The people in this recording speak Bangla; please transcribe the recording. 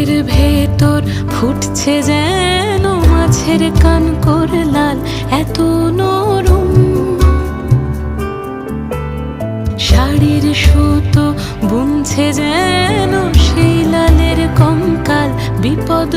বুকের ভেতর ফুটছে যেন মাছের কান করে লাল, এত নরম। শাড়ির সুতো বুনছে যেন সেই লালের কঙ্কাল, বিপদ